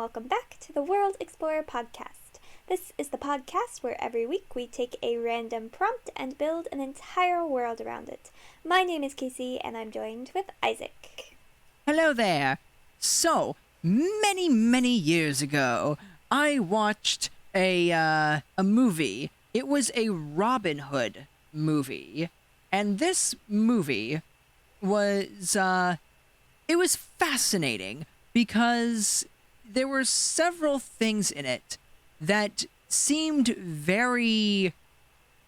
welcome back to the World Explorer podcast. This is the podcast where every week we take a random prompt and build an entire world around it. My name is Casey, and I'm joined with Isaac. Hello there. So, many years ago, I watched a movie. It was a Robin Hood movie. And this movie was, it was fascinating because there were several things in it that seemed very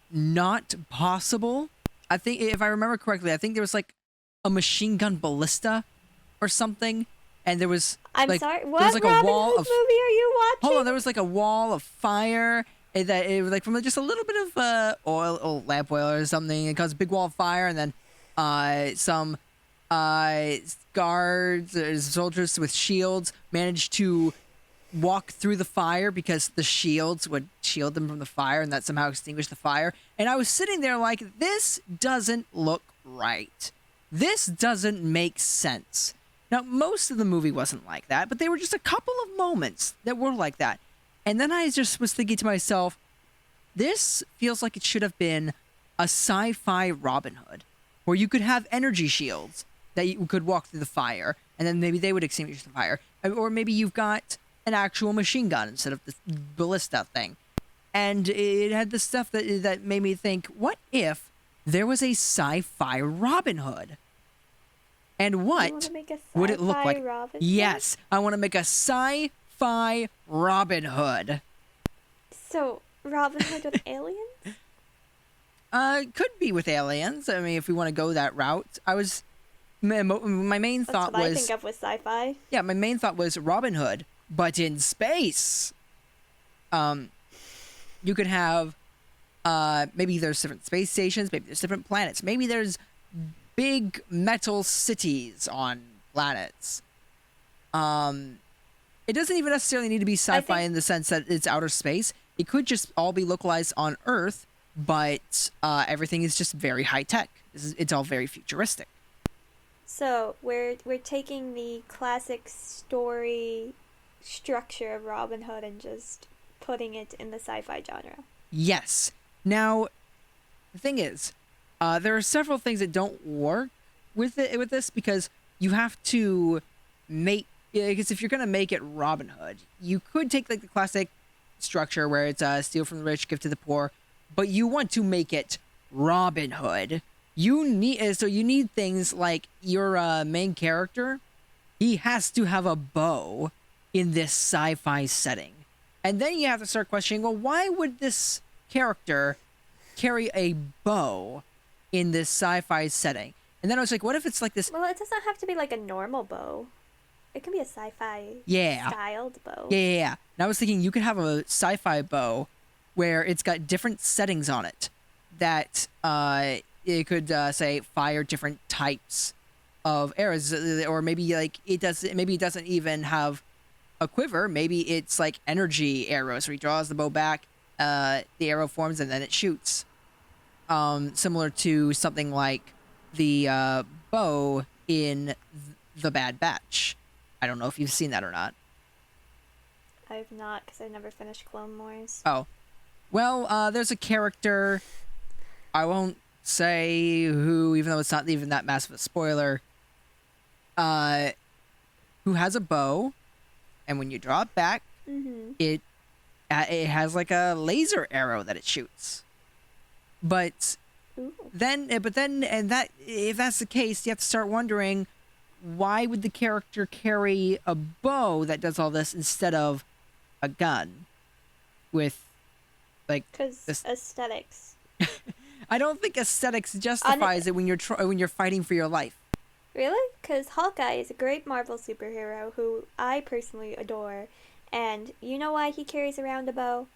not possible. I think, if I remember correctly, I think there was like a machine gun ballista or something, and there was Sorry, what there was like Robin a wall Hood of movie are you watching? hold on, there was like a wall of fire that it was like from just a little bit of oil or lamp oil or something. It caused a big wall of fire, and then some guards or soldiers with shields managed to walk through the fire because the shields would shield them from the fire, and that somehow extinguished the fire. And I was sitting there like, this doesn't look right. This doesn't make sense. Now, most of the movie wasn't like that, but there were just a couple of moments that were like that. And then I just was thinking to myself, this feels like it should have been a sci-fi Robin Hood, where you could have energy shields that you could walk through the fire, and then maybe they would extinguish the fire. Or maybe you've got an actual machine gun instead of the ballista thing. And it had the stuff that made me think, what if there was a sci-fi Robin Hood? And what would it look like? Robin yes, I want to make a sci-fi Robin Hood. So, Robin Hood with aliens? Could be with aliens. I mean, if we want to go that route. My main thought That's what was... I think of with sci-fi. Yeah, my main thought was Robin Hood, but in space. You could have, maybe there's different space stations, maybe there's different planets, maybe there's big metal cities on planets. It doesn't even necessarily need to be sci-fi in the sense that it's outer space. It could just all be localized on Earth, but everything is just very high-tech. It's all very futuristic. So, we're taking the classic story structure of Robin Hood and just putting it in the sci-fi genre. Yes. Now, the thing is, there are several things that don't work with this because you have to make... Because if you're going to make it Robin Hood, you could take like the classic structure where it's steal from the rich, give to the poor, but you want to make it Robin Hood. You need things like your main character. He has to have a bow in this sci-fi setting. And then you have to start questioning, well, why would this character carry a bow in this sci-fi setting? And then I was like, what if it's like this... Well, it doesn't have to be like a normal bow. It can be a sci-fi styled bow. Yeah. And I was thinking you could have a sci-fi bow where it's got different settings on it that it could say fire different types of arrows, or maybe like it doesn't even have a quiver. Maybe it's like energy arrows where he draws the bow back, the arrow forms, and then it shoots. Similar to something like the bow in The Bad Batch. I don't know if you've seen that or not. I've not, because I never finished Clone Wars. Oh. Well, there's a character, I won't say who, even though it's not even that massive a spoiler, who has a bow, and when you draw it back, it has like a laser arrow that it shoots. But then, if that's the case, you have to start wondering, why would the character carry a bow that does all this instead of a gun with, like... Because aesthetics. I don't think aesthetics justifies it when you're fighting for your life. Really? Because Hawkeye is a great Marvel superhero who I personally adore. And you know why he carries around a bow?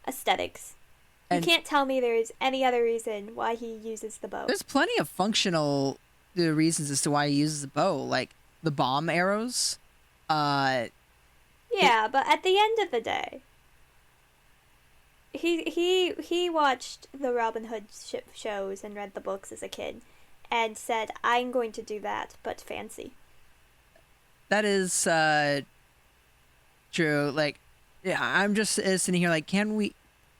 Aesthetics. You can't tell me there's any other reason why he uses the bow. There's plenty of functional reasons as to why he uses the bow, like the bomb arrows. Yeah, but at the end of the day, he watched the Robin Hood shows and read the books as a kid, and said, "I'm going to do that, but fancy." That is True. Like, yeah, I'm just sitting here like, can we?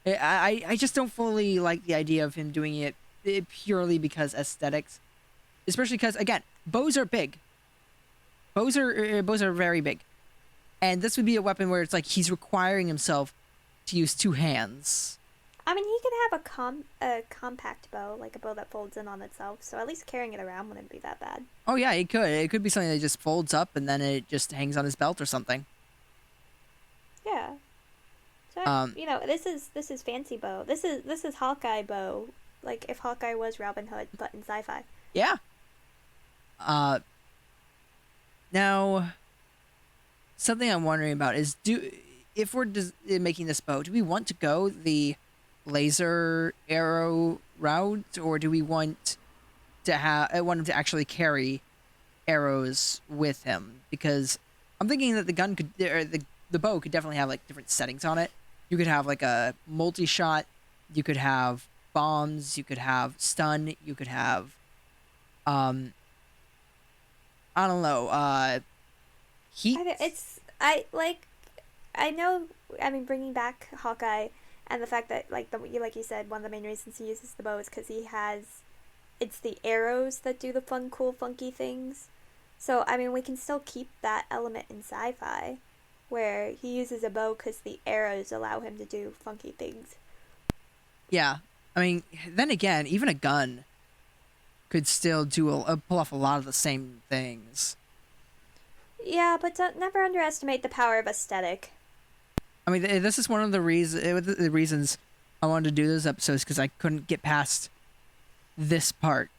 I just don't fully like the idea of him doing it purely because aesthetics, especially because again, bows are big. Bows are very big, and this would be a weapon where it's like he's requiring himself to use two hands. I mean, he could have a compact bow, like a bow that folds in on itself. So at least carrying it around wouldn't be that bad. Oh yeah, it could. It could be something that just folds up and then it just hangs on his belt or something. Yeah. So Um, this is fancy bow. This is Hawkeye bow. Like if Hawkeye was Robin Hood, but in sci-fi. yeah. Uh, Now something I'm wondering about is if we're making this bow, do we want to go the laser arrow route, or do we want to have I want him to actually carry arrows with him? Because I'm thinking that the gun could or the bow could definitely have like different settings on it. You could have like a multi-shot, you could have bombs, you could have stun, you could have um I don't know, heat. I know. I mean, bringing back Hawkeye and the fact that like you said, one of the main reasons he uses the bow is because it's the arrows that do the fun, cool, funky things. So I mean, we can still keep that element in sci-fi, where he uses a bow because the arrows allow him to do funky things. Yeah. I mean, then again, even a gun could still pull off a lot of the same things. Yeah, but don't never underestimate the power of aesthetic. I mean, this is one of the reasons I wanted to do this episode because I couldn't get past this part.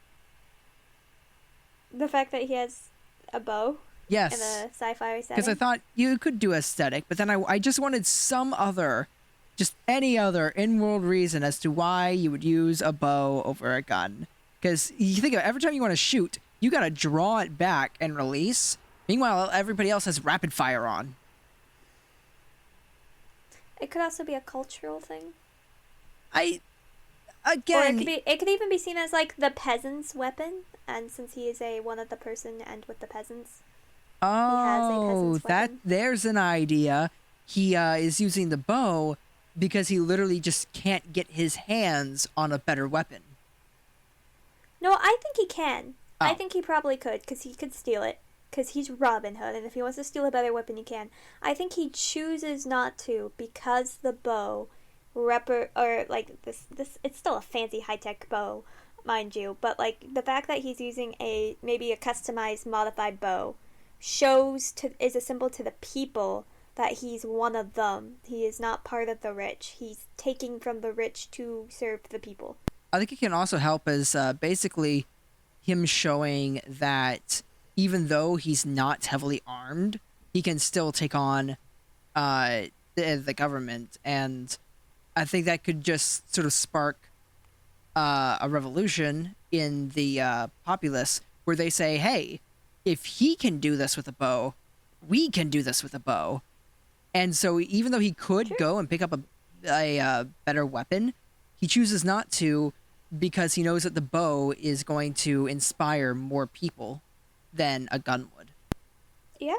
The fact that he has a bow Yes. in a sci-fi setting. Because I thought you could do aesthetic, but then I just wanted just any other in-world reason as to why you would use a bow over a gun. Because you think of it, every time you want to shoot, you gotta draw it back and release. Meanwhile, everybody else has rapid fire on. It could also be a cultural thing. Again, Or it could even be seen as like the peasant's weapon, and since he is a one of the person and with the peasants, he has a peasant's weapon. There's an idea. He is using the bow because he literally just can't get his hands on a better weapon. No, I think he can. Oh. I think he probably could, because he could steal it. Because he's Robin Hood, and if he wants to steal a better weapon, he can. I think he chooses not to, because the bow, it's still a fancy high-tech bow, mind you, but like the fact that he's using maybe a customized, modified bow, is a symbol to the people that he's one of them. He is not part of the rich. He's taking from the rich to serve the people. I think it can also help as basically him showing that even though he's not heavily armed, he can still take on the government. And I think that could just sort of spark a revolution in the populace where they say, hey, if he can do this with a bow, we can do this with a bow. And so even though he could go and pick up a better weapon, he chooses not to because he knows that the bow is going to inspire more people than a gun would. Yeah.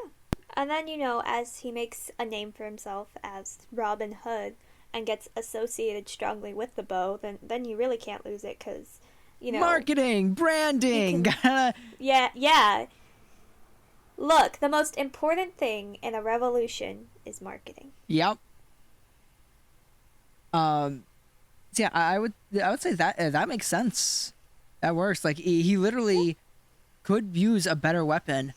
And then, as he makes a name for himself as Robin Hood and gets associated strongly with the bow, then you really can't lose it because, marketing, branding. Yeah. Look, the most important thing in a revolution is marketing. Yep. So yeah, I would say that makes sense. That works. Like he literally could use a better weapon,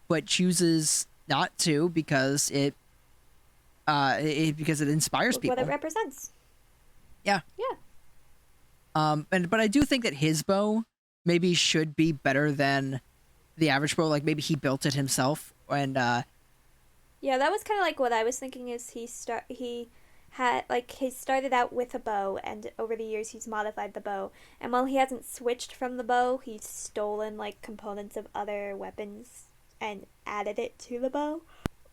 but chooses not to because it inspires people. What it represents. Yeah. Yeah. But I do think that his bow maybe should be better than the average bow. Like maybe he built it himself and yeah, that was kind of like what I was thinking. Is he started out with a bow, and over the years he's modified the bow. And while he hasn't switched from the bow, he's stolen like components of other weapons and added it to the bow,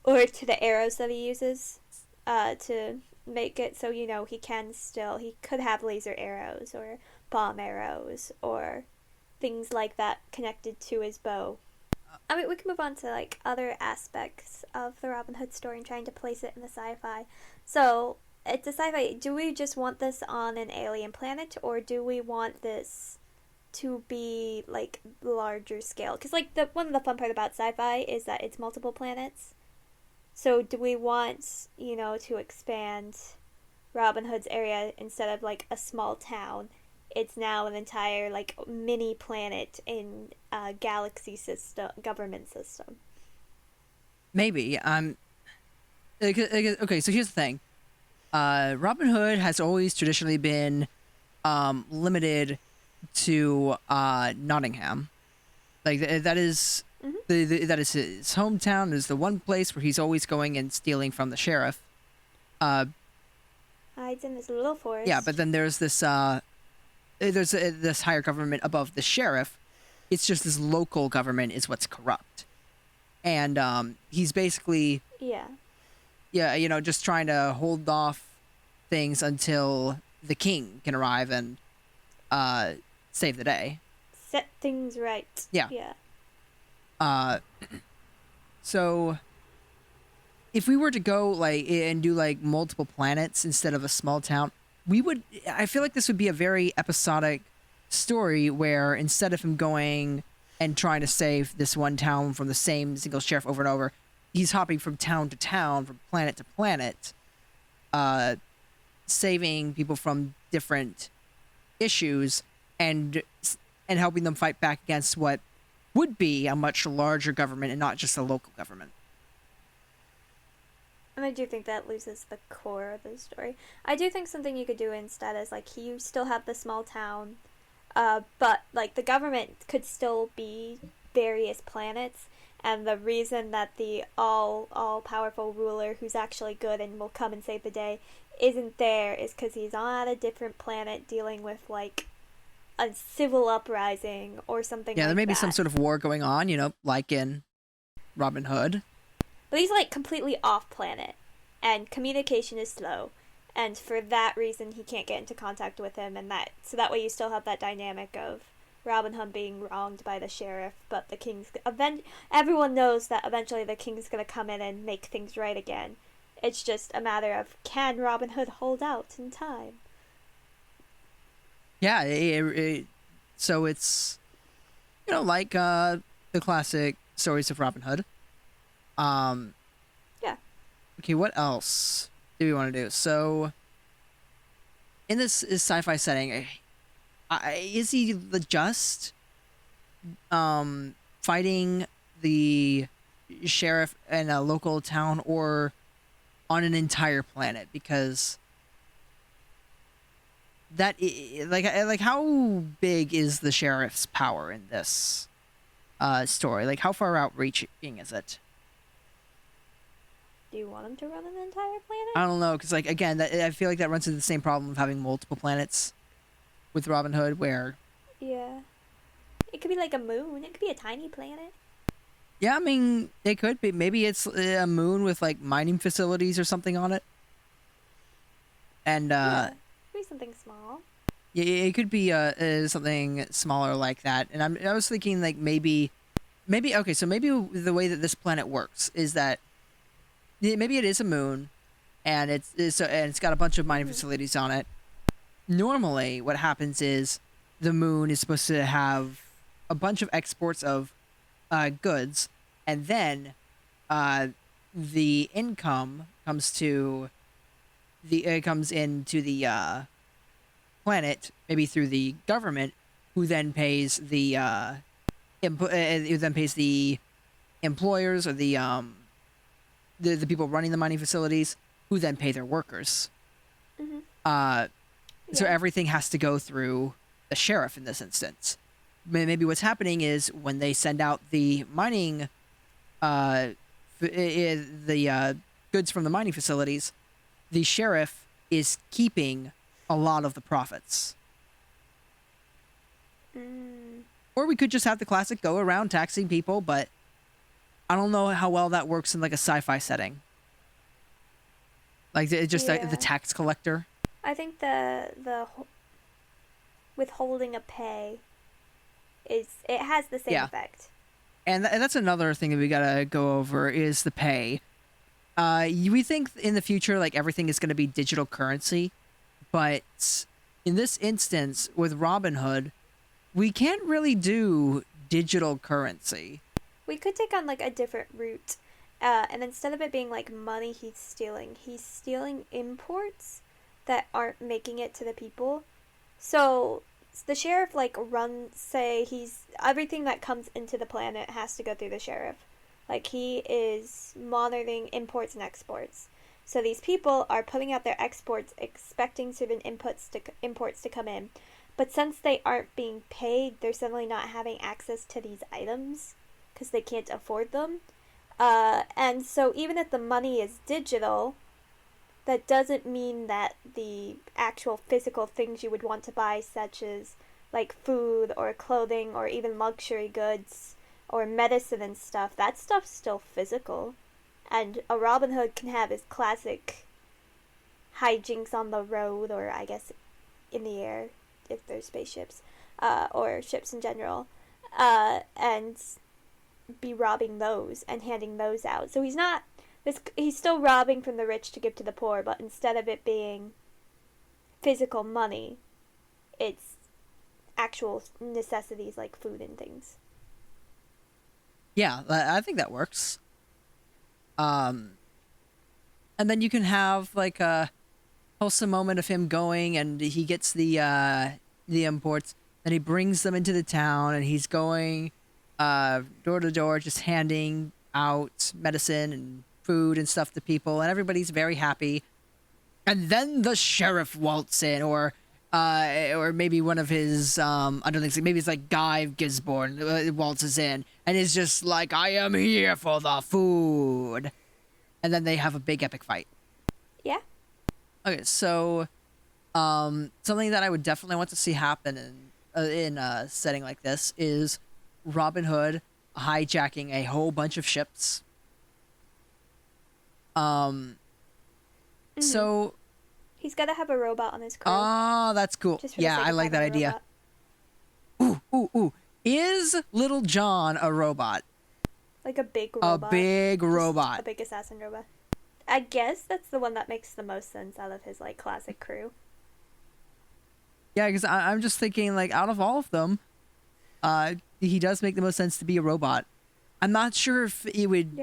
or to the arrows that he uses, to make it so he could have laser arrows or bomb arrows or things like that connected to his bow. I mean, we can move on to like other aspects of the Robin Hood story and trying to place it in the sci-fi. So it's a sci-fi. Do we just want this on an alien planet, or do we want this to be like larger scale? Because like the one of the fun part about sci-fi is that it's multiple planets. So do we want to expand Robin Hood's area instead of like a small town? It's now an entire like mini planet in a galaxy system government system. Maybe. Okay, so here's the thing. Robin Hood has always traditionally been limited to Nottingham. Like that is that is his hometown. Is the one place where he's always going and stealing from the sheriff. Hides in this little forest. Yeah, but then there's this this higher government above the sheriff. It's just this local government is what's corrupt, and he's basically just trying to hold off things until the king can arrive and save the day. Set things right. Yeah. Yeah. So if we were to go like and do like multiple planets instead of a small town, I feel like this would be a very episodic story where instead of him going and trying to save this one town from the same single sheriff over and over, he's hopping from town to town, from planet to planet, saving people from different issues and helping them fight back against what would be a much larger government and not just a local government. And I do think that loses the core of the story. I do think something you could do instead is like you still have the small town, but like the government could still be various planets, and the reason that the all powerful ruler who's actually good and will come and save the day isn't there is because he's on a different planet dealing with like a civil uprising or something. Yeah, like there may be that. some sort of war going on, like in Robin Hood. But he's like completely off planet, and communication is slow, and for that reason he can't get into contact with him, and so that way you still have that dynamic of Robin Hood being wronged by the sheriff, but the king's everyone knows that eventually the king's gonna come in and make things right again. It's just a matter of can Robin Hood hold out in time. Yeah, so it's like the classic stories of Robin Hood. Yeah. Okay, what else do we want to do? So, in this sci-fi setting, is he just fighting the sheriff in a local town or on an entire planet? Because like how big is the sheriff's power in this story? Like how far outreaching is it? Do you want him to run an entire planet? I don't know, because like again, I feel like that runs into the same problem of having multiple planets with Robin Hood, where yeah, it could be like a moon. It could be a tiny planet. Yeah, I mean, it could be. Maybe it's a moon with like mining facilities or something on it, and Yeah, it could be something small. yeah, it could be something smaller like that. And I was thinking like maybe okay, so maybe the way that this planet works is that maybe it is a moon, and it's got a bunch of mining facilities on it. Normally, what happens is the moon is supposed to have a bunch of exports of goods, and then the income comes into the planet, maybe through the government, who then pays the employers or the people running the mining facilities, who then pay their workers. Mm-hmm. So Yeah. everything has to go through the sheriff in this instance. Maybe what's happening is when they send out the mining, the goods from the mining facilities, the sheriff is keeping a lot of the profits. Or we could just have the classic go around taxing people, but I don't know how well that works in like a sci-fi setting. Like just Yeah. the tax collector. I think the withholding of pay it has the same Yeah. effect. and that's another thing that we gotta go over is the pay. We think in the future, like everything is gonna be digital currency, but in this instance with Robin Hood, we can't really do digital currency. We could take on like a different route. And instead of it being like money he's stealing imports that aren't making it to the people. So the sheriff like runs, say he's, everything that comes into the planet has to go through the sheriff. Like he is monitoring imports and exports. So these people are putting out their exports expecting certain imports to come in. But since they aren't being paid, they're suddenly not having access to these items because they can't afford them. And so even if the money is digital, that doesn't mean that the actual physical things you would want to buy, such as like food or clothing or even luxury goods or medicine and stuff, that stuff's still physical. And a Robin Hood can have his classic hijinks on the road, or I guess in the air if there's spaceships, or ships in general, and be robbing those and handing those out. So he's still robbing from the rich to give to the poor, but instead of it being physical money, it's actual necessities like food and things. Yeah, I think that works. And then you can have like a wholesome moment of him going and he gets the imports, and he brings them into the town, and he's going door to door, just handing out medicine and food and stuff to people, and everybody's very happy. And then the sheriff waltz in, or maybe one of his underlings, maybe it's like Guy Gisborne waltzes in, and is just like, "I am here for the food," and then they have a big epic fight. Yeah. Okay, so something that I would definitely want to see happen in a setting like this is Robin Hood hijacking a whole bunch of ships. So he's got to have a robot on his crew. Oh, that's cool. Yeah, I like that idea. Ooh. Is Little John a robot? Like a big robot. A big robot. A big assassin robot. I guess that's the one that makes the most sense out of his like classic crew. Yeah, because I'm just thinking, like, out of all of them, he does make the most sense to be a robot. I'm not sure if it would,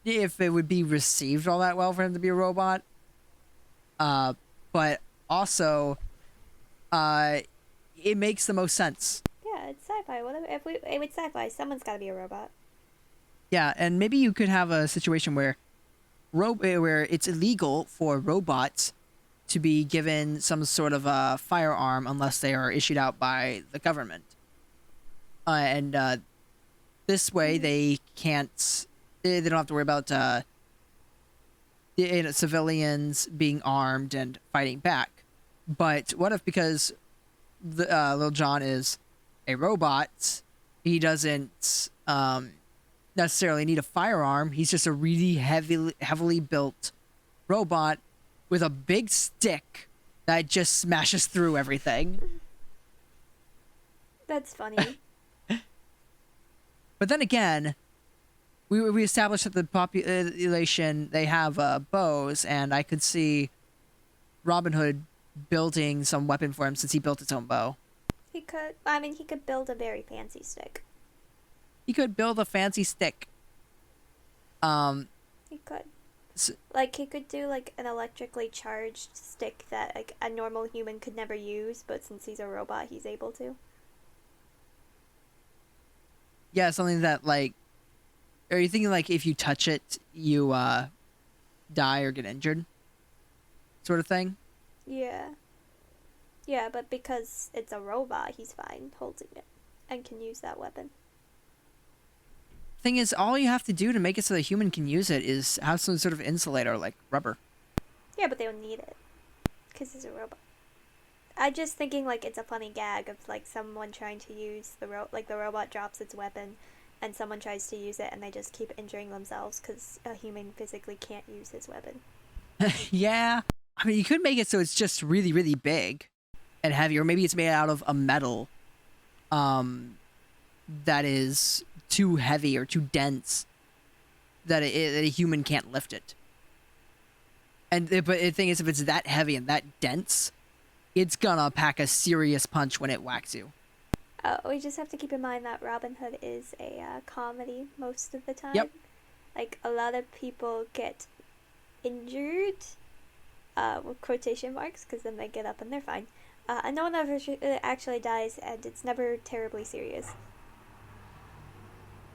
if it would be received all that well for him to be a robot. But also, it makes the most sense. Yeah, it's sci-fi. Whatever. It's sci-fi, someone's got to be a robot. Yeah, and maybe you could have a situation where it's illegal for robots to be given some sort of a firearm unless they are issued out by the government. And this way they can't, they don't have to worry about civilians being armed and fighting back. But what if, because Lil Jon is a robot, he doesn't necessarily need a firearm. He's just a really heavily built robot with a big stick that just smashes through everything. That's funny. But then again, we established that the population, they have bows, and I could see Robin Hood building some weapon for him since he built his own bow. He could build a very fancy stick. He could build a fancy stick. He could. Like, he could do, like, an electrically charged stick that, like, a normal human could never use, but since he's a robot, he's able to. Yeah, something that, like... Are you thinking, like, if you touch it, you, die or get injured? Sort of thing? Yeah. Yeah, but because it's a robot, he's fine holding it and can use that weapon. Thing is, all you have to do to make it so the human can use it is have some sort of insulator, like rubber. Yeah, but they don't need it because he's a robot. I'm just thinking, like, it's a funny gag of, like, someone trying to use the robot drops its weapon and someone tries to use it and they just keep injuring themselves because a human physically can't use his weapon. Yeah. I mean, you could make it so it's just really, really big and heavy, or maybe it's made out of a metal that is too heavy or too dense that that a human can't lift it. But the thing is, if it's that heavy and that dense, it's gonna pack a serious punch when it whacks you. We just have to keep in mind that Robin Hood is a comedy most of the time. Yep. Like, a lot of people get injured, with quotation marks, because then they get up and they're fine. And no one ever actually dies, and it's never terribly serious.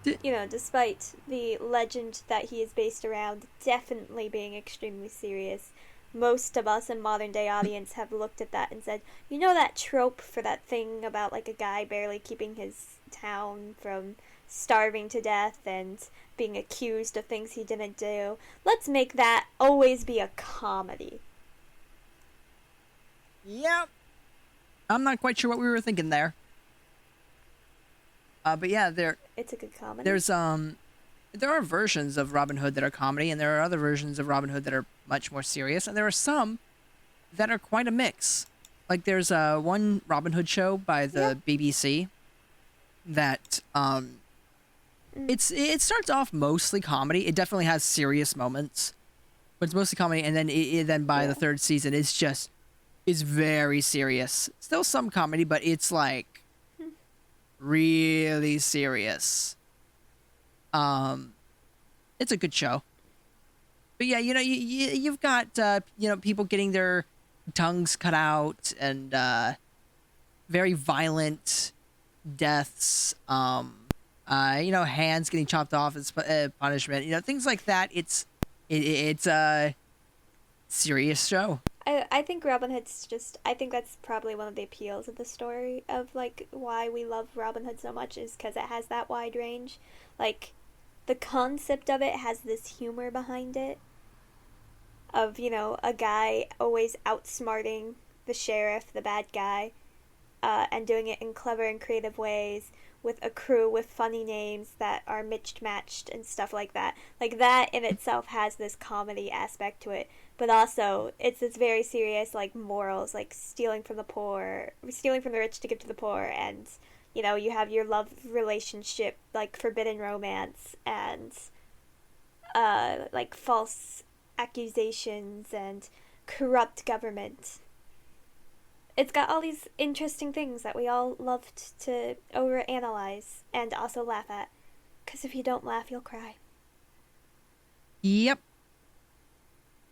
Despite the legend that he is based around definitely being extremely serious, most of us in modern day audience have looked at that and said, that trope for that thing about like a guy barely keeping his town from starving to death and being accused of things he didn't do. Let's make that always be a comedy. Yep. I'm not quite sure what we were thinking there. But yeah, it's a good comedy. There are versions of Robin Hood that are comedy, and there are other versions of Robin Hood that are much more serious, and there are some that are quite a mix. Like there's one Robin Hood show by the BBC that it starts off mostly comedy. It definitely has serious moments, but it's mostly comedy, and then by the third season it's very serious. Still some comedy, but it's like really serious. It's a good show. But yeah, you've got people getting their tongues cut out and very violent deaths. Hands getting chopped off as punishment. Things like that. It's a serious show. I think Robin Hood's I think that's probably one of the appeals of the story of, like, why we love Robin Hood so much is because it has that wide range. Like, the concept of it has this humor behind it of, a guy always outsmarting the sheriff, the bad guy, and doing it in clever and creative ways with a crew with funny names that are matched and stuff like that. Like, that in itself has this comedy aspect to it. But also, it's this very serious, like, morals, like stealing from the rich to give to the poor, and, you have your love relationship, like, forbidden romance, and, like, false accusations, and corrupt government. It's got all these interesting things that we all loved to overanalyze and also laugh at. Because if you don't laugh, you'll cry. Yep.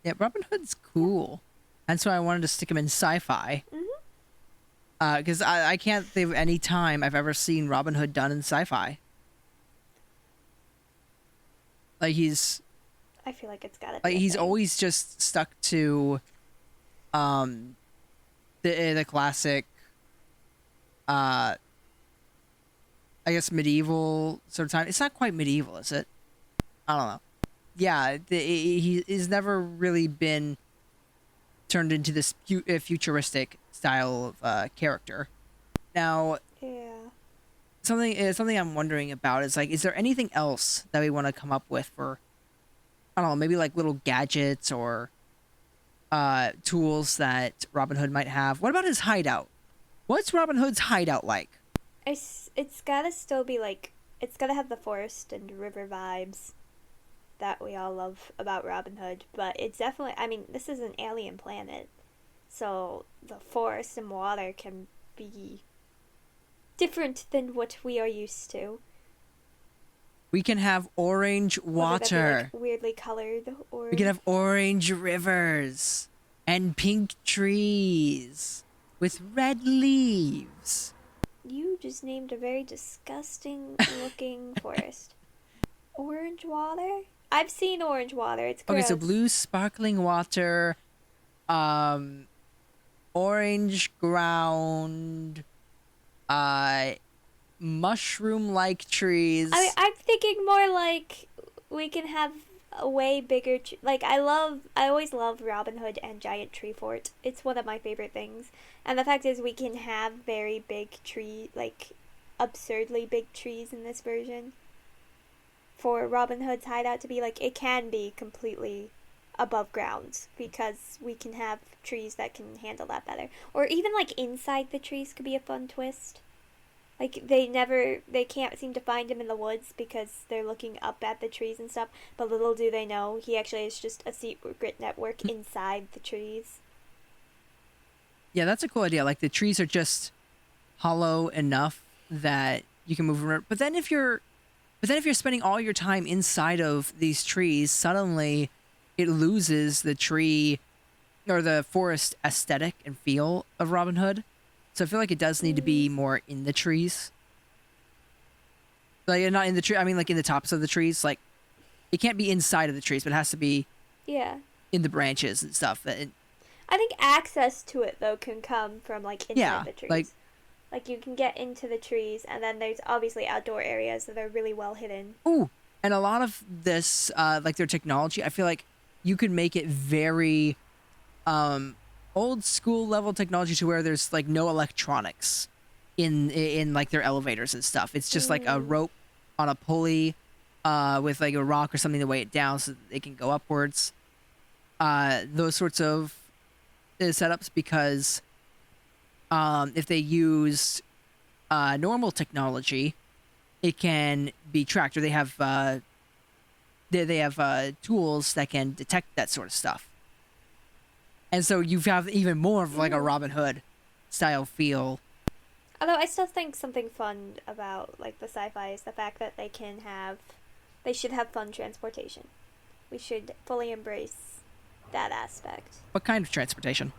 Yeah, Robin Hood's cool. That's why I wanted to stick him in Sci-Fi. Mm-hmm. Because I can't think of any time I've ever seen Robin Hood done in Sci-Fi. Like, I feel like it's gotta be like, he's always just stuck to the classic I guess medieval sort of time. It's not quite medieval, is it? I don't know. Yeah, he's never really been turned into this futuristic style of character. Now, something I'm wondering about is, like, is there anything else that we want to come up with for, I don't know, maybe like little gadgets or tools that Robin Hood might have? What about his hideout? What's Robin Hood's hideout like? It's gotta still be like, it's gotta have the forest and river vibes that we all love about Robin Hood, but it's definitely, this is an alien planet, so the forest and water can be different than what we are used to. We can have orange water. Be, like, weirdly colored orange. We can have orange rivers and pink trees with red leaves. You just named a very disgusting looking forest. Orange water? I've seen orange water. It's gross. Okay, so blue sparkling water, orange ground, mushroom-like trees. I'm thinking more like we can have a way bigger like, I always love Robin Hood and Giant Tree Fort. It's one of my favorite things. And the fact is, we can have very big like absurdly big trees in this version. For Robin Hood's hideout to be like, it can be completely above ground because we can have trees that can handle that better. Or even like inside the trees could be a fun twist. Like they can't seem to find him in the woods because they're looking up at the trees and stuff. But little do they know, he actually is just a secret network inside the trees. Yeah, that's a cool idea. Like the trees are just hollow enough that you can move around. But then if you're spending all your time inside of these trees, suddenly it loses the tree or the forest aesthetic and feel of Robin Hood. So I feel like it does need to be more in the trees. Like not in the tree. I mean, like in the tops of the trees. Like it can't be inside of the trees, but it has to be Yeah. in the branches and stuff. I think access to it though can come from like inside Yeah, the trees. like You can get into the trees, and then there's obviously outdoor areas that are really well hidden. ooh, and a lot of this, like their technology, I feel like you could make it very old school level technology to where there's like no electronics in like their elevators and stuff. It's just like a rope on a pulley with like a rock or something to weigh it down so that they can go upwards. Those sorts of setups, because if they use normal technology, it can be tracked, or they have tools that can detect that sort of stuff. And so you have even more of like a Robin Hood style feel. Although I still think something fun about like the sci-fi is the fact that they should have fun transportation. We should fully embrace that aspect. What kind of transportation?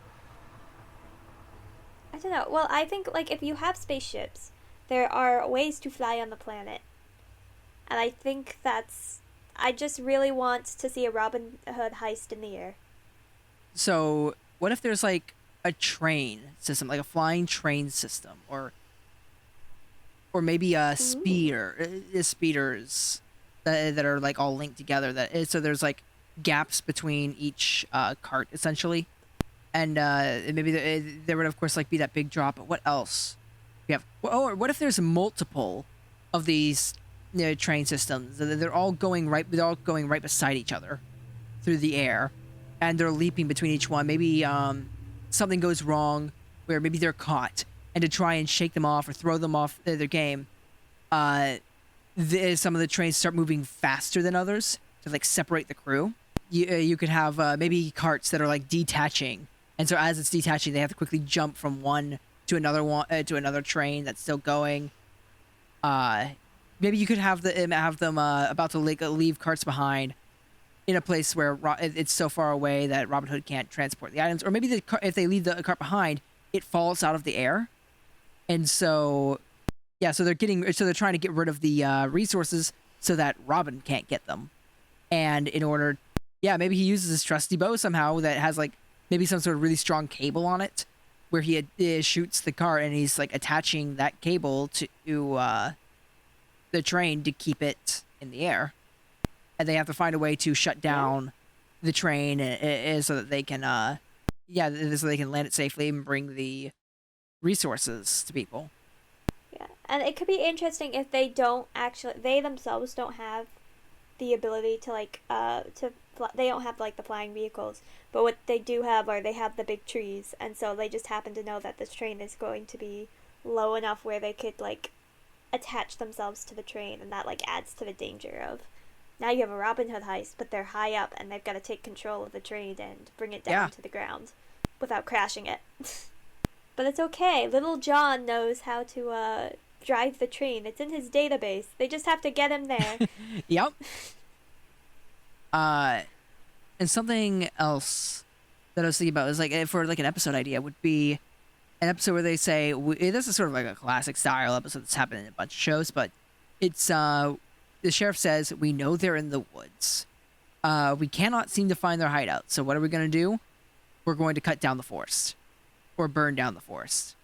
I don't know. Well, I think like if you have spaceships, there are ways to fly on the planet. And I think I just really want to see a Robin Hood heist in the air. So what if there's like a train system, like a flying train system, or maybe a speeders that are like all linked together. So there's like gaps between each cart essentially, and maybe there would of course like be that big drop. But what else? We have. Or what if there's multiple of these train systems? They're all going right beside each other through the air, and they're leaping between each one. Maybe something goes wrong where maybe they're caught, and to try and shake them off or throw them off their game, some of the trains start moving faster than others to like separate the crew. You could have maybe carts that are like detaching, and so as it's detaching, they have to quickly jump from one to another train that's still going. Maybe you could have them about to leave carts behind in a place where it's so far away that Robin Hood can't transport the items, or maybe if they leave the cart behind, it falls out of the air, and so they're trying to get rid of the resources so that Robin can't get them, and maybe he uses his trusty bow somehow that has like maybe some sort of really strong cable on it, where he shoots the cart and he's like attaching that cable to the train to keep it in the air. And they have to find a way to shut down the train so that they can, so they can land it safely and bring the resources to people. Yeah, and it could be interesting if they themselves don't have the ability to they don't have like the flying vehicles, but what they do have they have the big trees, and so they just happen to know that this train is going to be low enough where they could like attach themselves to the train, and that like adds to the danger of. Now you have a Robin Hood heist, but they're high up and they've got to take control of the train and bring it down to the ground without crashing it. But it's okay. Little John knows how to drive the train. It's in his database. They just have to get him there. Yep. And something else that I was thinking about is like for like an episode idea would be an episode where they say this is sort of like a classic style episode that's happened in a bunch of shows, but it's the sheriff says, we know they're in the woods. We cannot seem to find their hideout. So what are we going to do? We're going to cut down the forest. Or burn down the forest.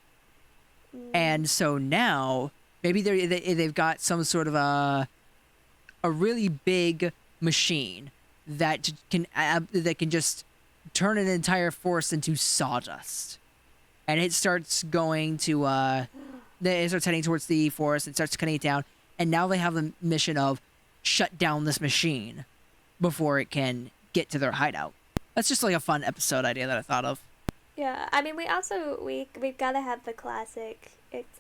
And so now, maybe they've got some sort of a really big machine that can just turn an entire forest into sawdust. And it starts going to... it starts heading towards the forest and starts cutting it down. And now they have the mission of shut down this machine before it can get to their hideout. That's just like a fun episode idea that I thought of. Yeah, I mean, we've got to have the classic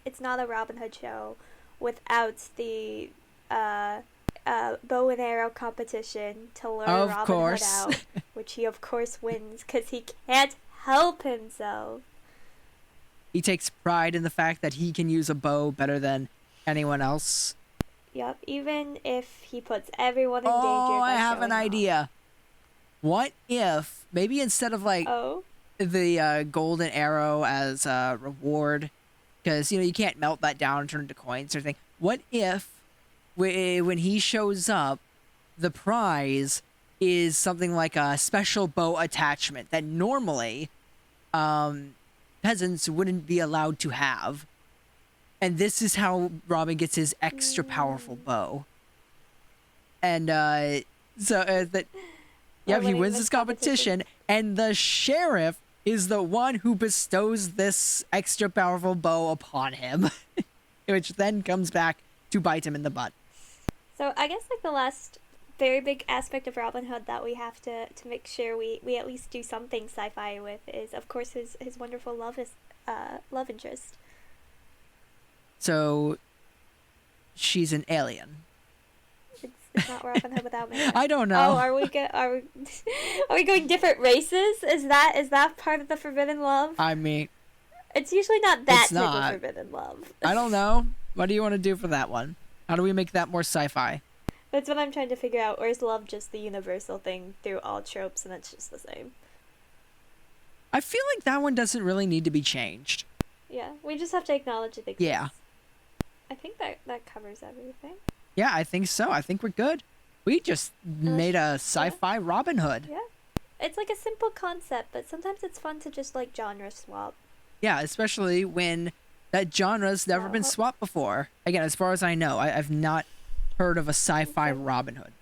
it's not a Robin Hood show without the bow and arrow competition to lure Of Robin course. Hood out, which he of course wins because he can't help himself. He takes pride in the fact that he can use a bow better than anyone else. Yep, even if he puts everyone in danger. Oh, by I have an showing idea. What if maybe instead of like off. the golden arrow as a reward, because you can't melt that down and turn it into coins or anything. What if when he shows up, the prize is something like a special bow attachment that normally peasants wouldn't be allowed to have, and this is how Robin gets his extra powerful bow. And that. Yep, he wins this competition, and the sheriff is the one who bestows this extra powerful bow upon him, which then comes back to bite him in the butt. So I guess like the last very big aspect of Robin Hood that we have to make sure we at least do something sci-fi with is, of course, his wonderful love interest. So she's an alien. It's not Robin Hood without me. I don't know. Oh, are we going different races? Is that part of the forbidden love? I mean, it's usually not that it's type not. of forbidden love. I don't know. What do you want to do for that one? How do we make that more sci-fi? That's what I'm trying to figure out. Or is love just the universal thing through all tropes, and it's just the same? I feel like that one doesn't really need to be changed. Yeah, we just have to acknowledge it exists. Yeah. I think that covers everything. Yeah, I think so. I think we're good. We just made a sci-fi Robin Hood. Yeah. It's like a simple concept, but sometimes it's fun to just like genre swap. Yeah, especially when that genre's never been swapped before. Again, as far as I know, I've not heard of a sci-fi Robin Hood.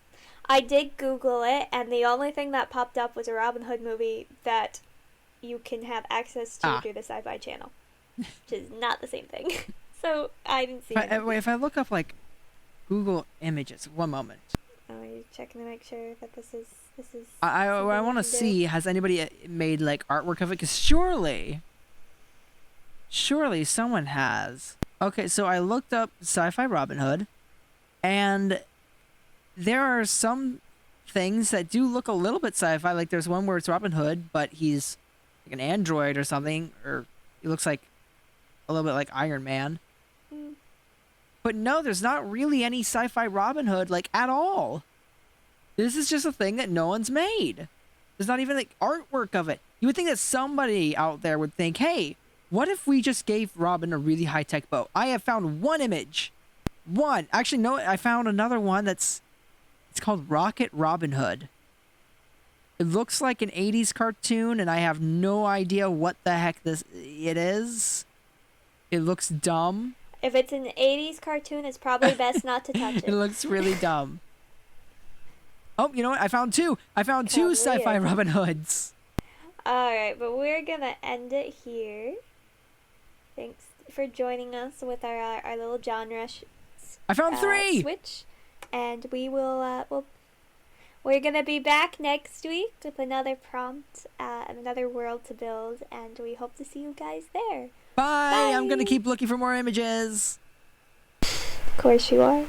I did Google it, and the only thing that popped up was a Robin Hood movie that you can have access to through the Sci-Fi channel, which is not the same thing. So I didn't see it. Wait, if I look up like Google Images, one moment. Oh, you're checking to make sure that this is. I want to see, has anybody made like artwork of it? Because surely someone has. Okay, so I looked up Sci-Fi Robin Hood, and there are some things that do look a little bit sci-fi. Like there's one where it's Robin Hood, but he's like an android or something, or he looks like a little bit like Iron Man. But no, there's not really any sci-fi Robin Hood like at all. This is just a thing that no one's made. There's not even like artwork of it. You would think that somebody out there would think, hey, what if we just gave Robin a really high-tech bow? I have found one image. One. Actually, no, I found another one it's called Rocket Robin Hood. It looks like an 80s cartoon, and I have no idea what the heck it is. It looks dumb. If it's an 80s cartoon, it's probably best not to touch it. It looks really dumb. Oh, you know what? I found two. Two sci-fi Robin Hoods. Alright, but we're gonna end it here. Thanks for joining us with our little genre I found three! Switch. And we will, we're gonna be back next week with another prompt and another world to build, and we hope to see you guys there. Bye! Bye. I'm gonna keep looking for more images. Of course you are.